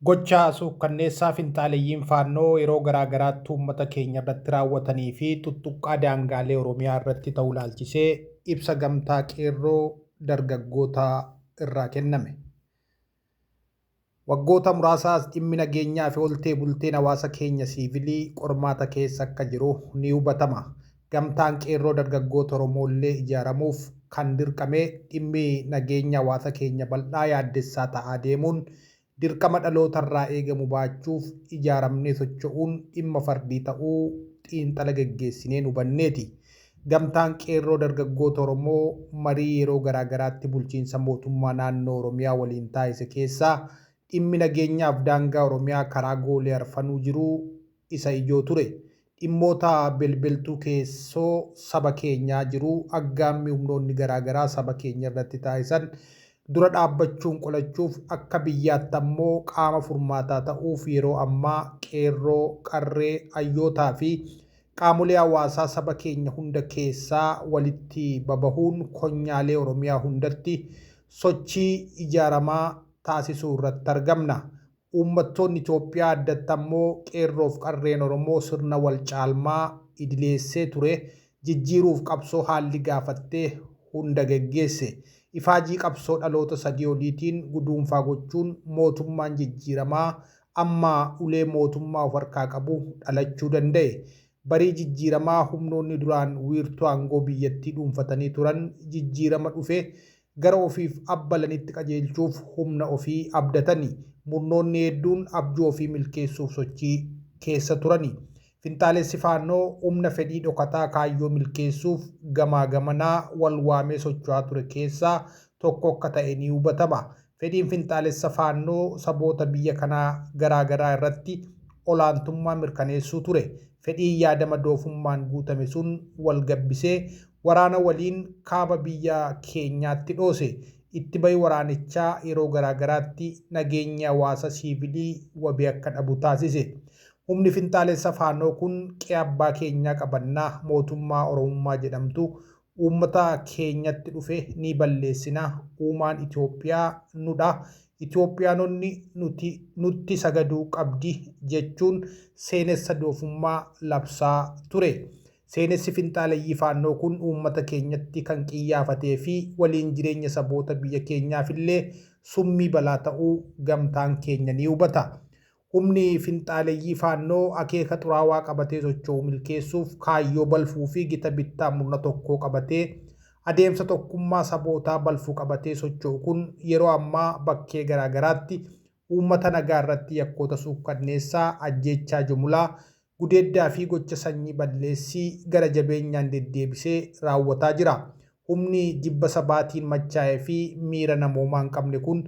Gochaa suukkanneessaa finxaaleeyyiin faannoo yeroo garaa garaatti uummata keenya irratti raawwatanii fi tuttuqqaa daangaalee Oromiyaa irratti ta'uu ilaalchisee ibsa gamtaa qeerroo dargaggootaa irraa kenname. Waggoota muraasaas dhimmi nageenyaa fi oltee bulteen hawaasa keenya siivilii qormaata keessa akka jiru ni hubatama. Gamtaan qeerroo dargaggoota Oromoo illee ijaaramuuf kan dirqame dhimmi nageenya hawaasa keenya bal'aa yaaddessaa ta'aa deemuun dirqama dhaloota irraa eegamu baachuuf ijaaramnee socho'uun dhimma fardii ta'uu xiinxala geggeessineen hubanneeti. Gamtaan qeerroo dargaggoota Oromoo marii yeroo garaa garaatti bulchiinsa mootummaa naannoo Oromiyaa waliin taasise keessaa dhimmi nageenyaaf daangaa Oromiyaa karaa goolee arfanuu jiruu isa ijoo ture. Dhimmoota bilbiltuu keessoo saba keenyaa jiruu aggaammi humnoonni garaa garaa saba keenya irratti taasisan dura dhaabbachuun qolachuuf akka biyyaatti ammoo qaama furmaataa ta'uuf yeroo ammaa qeerroo qarree hayyootaa fi qaamolee hawaasaa saba keenya hunda keessaa walitti babahuun konyaalee Oromiyaa hundatti sochii ijaaramaa taasisuu irratti argamna. Uummattoonni Itoophiyaa addatti ammoo qeerroof qarreen Oromoo sirna wal caalmaa idileessee ture jijjiiruuf qabsoo haalli gaafattee hunda geggeesse. Ifaajii qabsoo dhaloota sadii oliitiin guduunfaa gochuun mootummaan jijjiiramaa amma ulee mootummaa of harkaa qabu dhalachuu danda'e. Barii jijjiiramaa humnoonni duraan wiirtuu aangoo biyyattii dhuunfatanii turan jijjiirama dhufe gara ofiif abbalanitti qajeelchuuf humna ofii abdatani. Murnoonni hedduun abjuu ofii milkeessuuf sochii keessa turani. Finxaalessi faannoo humna fedhii dhokataa kaayyoo milkeessuuf gamaa gamanaa wal waamee socho'aa ture keessaa tokko akka ta'e ni hubatama. Fedhiin finxaalessa faannoo saboota biyya kanaa garaa garaa irratti olaantummaa mirkaneessuu ture. Fedhiin yaadama doofummaan guutame sun wal gabbisee waraana waliin kaaba biyya keenyaatti dhoose. Itti bahi waraanichaa yeroo garaa garaatti nageenya hawaasa siivilii wabii akka dhabu taasise. Humni finxaalessa faannoo kun qe'ee abbaa keenyaa qabannaa mootummaa Oromummaa jedhamtu uummata keenyatti dhufe ni balleessina. Uumaan Itoophiyaa nudha. Itoophiyaanonni nutti sagaduu qabdi jechuun seenessa doofummaa labsaa ture. Seenessi finxaaleyyii faannoo kun uummata keenyatti kan qiyyaafatee fi waliin jireenya saboota biyya keenyaaf illee summii balaa ta'uu gamtaan keenya ni hubata. Humni finxaaleyyii faannoo akeeka xuraawaa qabatee socho'u milkeessuuf kaayyoo balfuu fi gita bittaa murna tokkoo qabatee adeemsa tokkummaa sabootaa balfuu qabatee socho'u kun yeroo ammaa bakkee garaa garaatti uummata nagaa irratti yakkoota suukkanneessaa ajjeechaa jumlaa gudeeddaa fi gocha sanyii balleessii gara jabeenyaan deddeebisee raawwataa jira. Humni jibba sabaatiin machaa'ee fi miira namoomaa hin qabne kun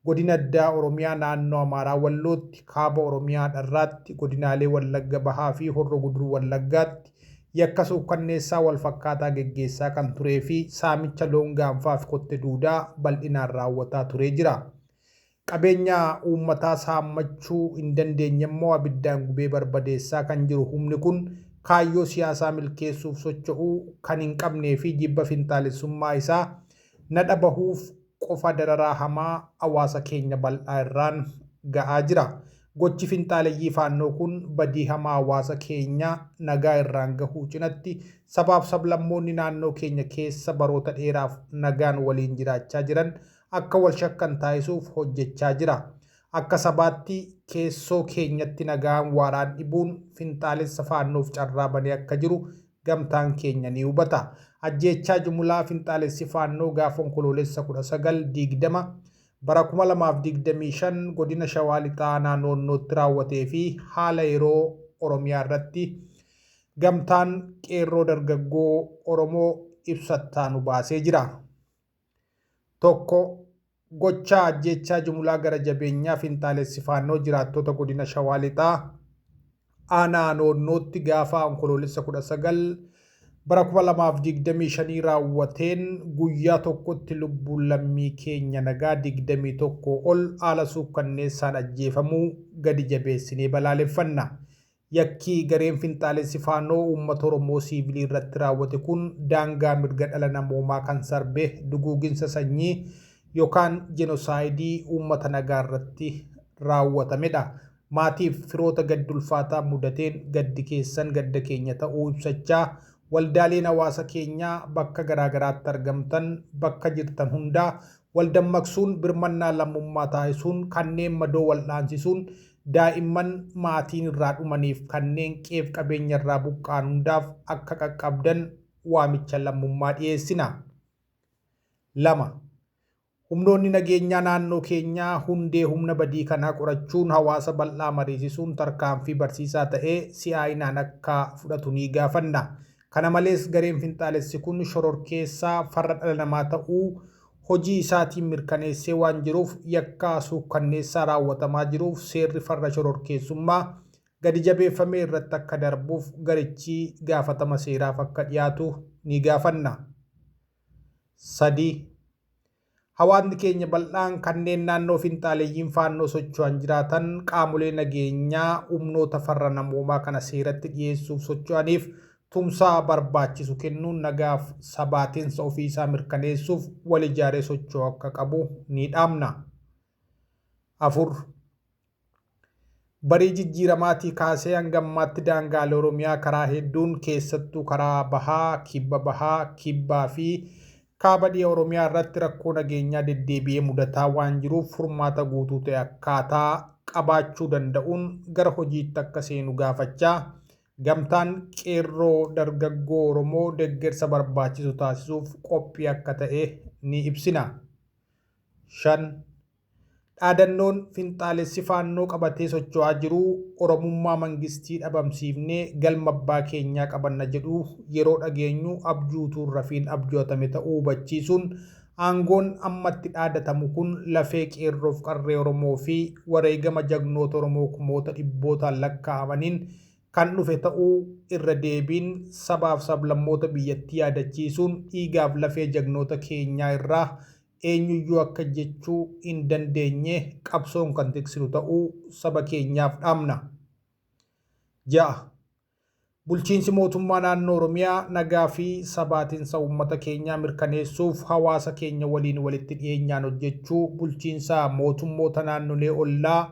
godina addaa Oromiyaa naannoo Amaaraa Wallootti, kaaba Oromiyaa Dharraatti, godinaalee Wallagga Bahaa fi Horroo Guduruu Wallaggaatti yakka suukkanneessaa wal fakkaataa geggeessaa kan turee fi saamicha loon gaanfaa fi kotte duudaa bal'inaan raawwataa turee jira. Qabeenya uummataa saammachuu hin dandeenye immoo abiddaan gubee barbadeessaa kan jiru humni kun kaayyoo siyaasaa milkeessuuf socho'uu kan hin qabnee fi jibba finxaalessummaa isaa nadha bahuuf qofa dararaa hamaa hawaasa keenya bal'aa irraan ga'aa jira. Gochi finxaaleyyii faannoo kun badii hamaa hawaasa keenya nagaa irraan gahuu cinatti sabaaf sablammoonni naannoo keenya keessa baroota dheeraaf nagaan waliin jiraachaa jiran akka wal shakkan taasisuuf hojjechaa jira. Akka sabaatti keessoo keenyatti nagaan waaraan dhibuun finxaalessa faannoof carraa banee akka jiru gamtaan keenya ni hubata. Ajjeechaa jumlaa finxaalessi faannoo gaafa onkoloolessa 1920 bara 2025 godina Shawaa Lixaa naannootti raawwatee fi haala yeroo Oromiyaa irratti gamtaan qeerroo dargaggoo Oromoo ibsattaanu baasee jira. Tokko gochaa ajjeechaa jumlaa gara jabeenyaa finxaalessi faannoo jiraattota godina Shawaa Lixaa aanaa naannootti gaafa onkoloolessa 19 bara 2025 raawwateen guyyaa tokkotti lubbuun lammii keenya nagaa 21 ol haala suukkanneessaan ajjeefamuu gadi jabeessinee balaaleffanna. Yakki gareen finxaalessi faannoo uummata Oromoo siivilii irratti raawwate kun daangaa mirga dhala namoomaa kan sarbe duguuginsa sanyii yookaan jenosaayidii uummata nagaa irratti raawwatamedha. Maatiif firoota gaddi ulfaataa mudateen gaddi keessan gadda keenya ta'uu ibsachaa waldaaleen hawaasa keenyaa bakka garaagaraatti argamtan bakka jirtan hundaa waldammaqsuun birmannaa lammummaa taasisuun kanneen madoo wal'aansisuun daa'imman maatiin irraa dhumaniif kanneen qeef qabeenya irraa buqqaan hundaaf akka qaqqabdan waamicha lammummaa dhiyeessina. 2. Humnoonni nageenyaa naannoo keenyaa hundee humna badii kanaa qorachuun hawaasa bal'aa mariisisuun tarkaanfii barsiisaa ta'ee si'aayinaan akka fudhatu ni gaafanna. Kana malees gareen finxaalessi kun shororkeessaa farra dhala namaa ta'uu hojii isaatiin mirkaneessee waan jiruuf yakka suukkanneessaa raawwatamaa jiruuf seerri farra shororkeessummaa gadi jabeeffamee irratti akka darbuuf garichi gaafatama seeraaf akka dhiyaatu ni gaafanna. 3. Hawaasni keenya bal'aan kanneen naannoo finxaaleeyyiin faannoo socho'an jiraatan qaamolee nageenyaa humnoota farra namoomaa kana seeratti dhiyeessuuf socho'aniif tumsaa barbaachisu kennuun nagaaf sabaatinsa ofiisaa mirkaneessuuf wal ijaaree socho'uu akka qabu ni dhaamna. 4. Barii jijjiiramaatii kaasee hanga ammaatti daangaalee Oromiyaa karaa hedduun keessattuu karaa bahaa, kibba bahaa, kibbaa fi kaaba dhiyaa Oromiyaa irratti rakkoo nageenyaa deddeebi'ee mudataa waan jiruuf furmaata guutuu ta'e akkaataa qabaachuu danda'uun gara hojiitti akka seenu gaafachaa gamtaan qeerroo dargaggoo Oromoo deeggarsa barbaachisu taasisuuf qophii akka ta'e ni ibsina. 5. Dhaadannoon finxaalessi faannoo qabatee socho'aa jiru Oromummaa mangistii dhabamsiifnee galma abbaa keenyaa qabanna jedhu yeroo dhageenyu abjuutuun rafiin abjootame ta'uu hubachiisuun aangoon ammatti dhaadatamu kun lafee qeerroof qarree Oromoo fi wareegama jagnoota Oromoo kumoota dhibbootaan lakkaa'amaniin kan dhufe ta'uu irra deebiin sabaaf sablammoota biyyattii yaadachiisuun dhiigaaf lafee jagnoota keenyaa irraa eenyuyyuu akka jechuu hin dandeenye qabsoon kan tiksinu ta'uu saba keenyaaf dhaamna. 6. Bulchiinsi mootummaa naannoo Oromiyaa nagaa fi sabaatinsa uummata keenyaa mirkaneessuuf hawaasa keenya waliin walitti dhiyeenyaan hojjechuu bulchiinsa mootummoota naannolee ollaa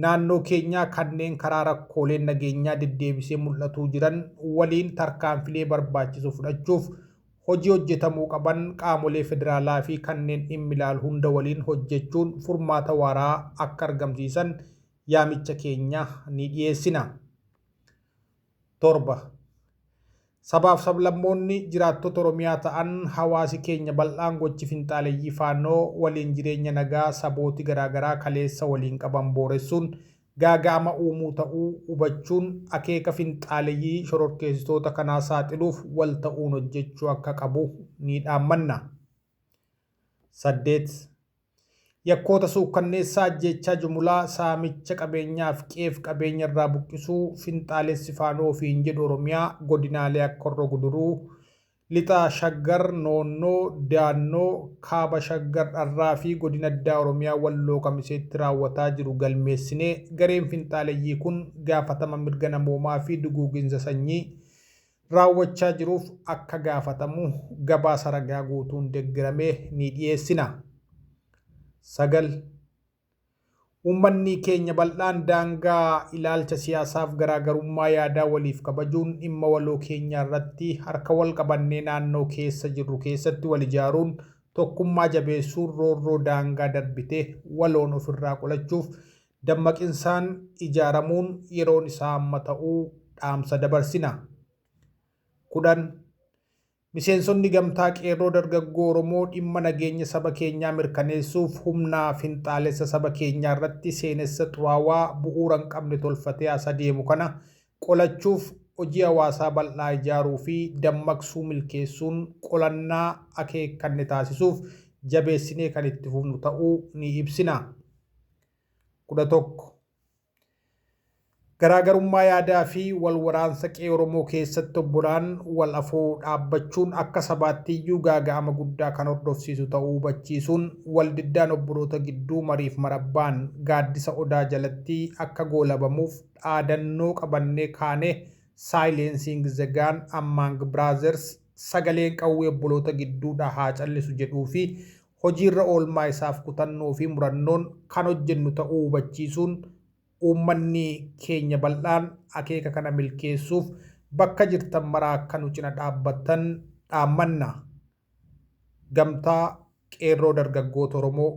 naannoo keenyaa kanneen karaa rakkooleen nageenyaa deddeebisee mul'atuu jiran waliin tarkaanfilee barbaachisu fudhachuuf hojii hojjetamuu qaban qaamolee federaalaa fi kanneen dhimmi ilaalu hunda waliin hojjechuun furmaata waaraa akka argamsiisan yaamicha keenya ni dhiyeessina. 7. Sabaaf sablammoonni jiraattota Oromiyaa ta'an hawaasi keenya bal'aan gochi finxaaleeyyii faannoo waliin jireenya nagaa sabooti garaagaraa kaleessa waliin qaban booressuun gaaga'ama uumuu ta'uu hubachuun akeeka finxaaleeyyii shororkeessitoota kanaa saaxiluuf wal ta'uun hojjechuu akka qabu ni dhaammanna. 8. Yakkoota suukkanneessaa ajjeechaa jumlaa saamicha qabeenyaaf qeef qabeenya irraa buqqisuu finxaalessi faannoo ofiin jedhu Oromiyaa godinaalee akka Horroo Guduruu, Lixa Shaggar, Noonnoo, Daannoo, Kaaba Shaggar Dharraa fi godina addaa Oromiyaa Walloo Kamiseetti raawwataa jiru galmeessinee gareen finxaaleeyyii kun gaafatama mirga namoomaa fi duguuginsa sanyii raawwachaa jiruuf akka gaafatamu gabaasa ragaa guutuun deeggaramee ni dhiyeessina. 9. Uummanni keenya bal'aan daangaa ilaalcha siyaasaaf garaagarummaa yaadaa waliif kabajuun dhimma waloo keenyaa irratti harka wal qabannee naannoo keessa jirru keessatti wal ijaaruun tokkummaa jabeessuun roorroo daangaa darbitee waloon ofirraa qolachuuf dammaqinsaan ijaaramuun yeroon isaa amma ta'uu dhaamsa dabarsina. 10. Miseensonni gamtaa qeerroo dargaggoo Oromoo dhimma nageenya saba keenyaa mirkaneessuuf humnaa finxaalessa saba keenyaa irratti seenessa xuraawaa bu'uura hin qabne tolfatee as adeemu kana qolachuuf hojii hawaasaa bal'aa ijaaruu fi dammaqsuu milkeessuun qolannaa akeekkanne taasisuuf jabeessinee kan itti fufnu ta'uu ni ibsina. 11. Garaagarummaa yaadaa fi wal waraansa qe'ee Oromoo keessatti obbolaan wal afoo dhaabbachuun akka sabaattiyyuu gaaga'ama guddaa kan hordofsiisu ta'uu hubachiisuun waldiddaan obboloota gidduu mariif marabbaan gaaddisa odaa jalatti akka goolabamuuf dhaadannoo qabannee kaane Silencing the Gun Among Brothers sagaleen qawwee obboloota gidduudha haa callisu jedhuu fi hojiirra oolmaa isaaf kutannoo fi murannoon kan hojjennu ta'uu hubachiisuun uummanni keenya bal'aan akeeka kana milkeessuuf bakka jirtan maraa akka nu cina dhaabbattan dhaammanna. Gamtaa qeerroo dargaggoota Oromoo